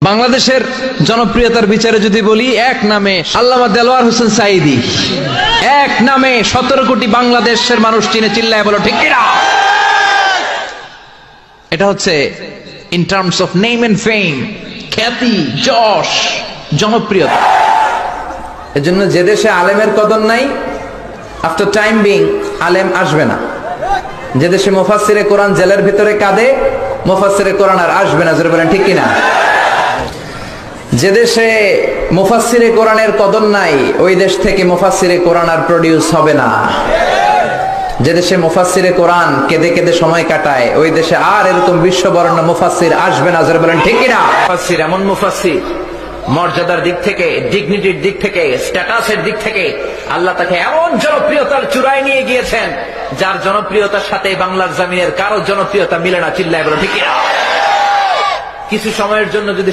বাংলাদেশের জনপ্রিয়তার বিচারে যদি বলি, এক নামে আল্লামা দেলোয়ার হোসেন সাঈদী, এক নামে 17 কোটি বাংলাদেশের মানুষ চিনে, চিল্লায় বলো ঠিক কিনা? এটা হচ্ছে in terms of name and fame, খ্যাতি, যশ, জনপ্রিয়তা। এজন্য যে দেশে আলেমের কদর নাই, আফটার টাইম বিং আলেম আসবে না। যে দেশে মুফাসসিরে কোরআন জেলের ভিতরে কাঁদে, মুফাসসিরে কোরআন আর আসবে না। জোরে বলেন ঠিক কিনা? যে দেশে মুফাসসিরে কোরআনের কদর নাই, ওই দেশ থেকে মুফাসসিরে কোরআন আর প্রডিউস হবে না। যে দেশে মুফাসসিরে কোরআন কেঁদে কেঁদে সময় কাটায়, ওই দেশে আর এরকম বিশ্ববরেণ্য মুফাসসির আসবে না। জোরে বলেন ঠিক কিনা? মুফাসসির এমন মুফাসসির, মর্যাদার দিক থেকে, ডিগনিটির দিক থেকে, স্ট্যাটাসের দিক থেকে আল্লাহ তাকে এমন জনপ্রিয়তার চূড়ায় নিয়ে গিয়েছেন, যার জনপ্রিয়তার সাথে বাংলার জমিনের কারো জনপ্রিয়তা মিলে না। চিল্লায় বলো ঠিক কিনা? কিছু সময়ের জন্য যদি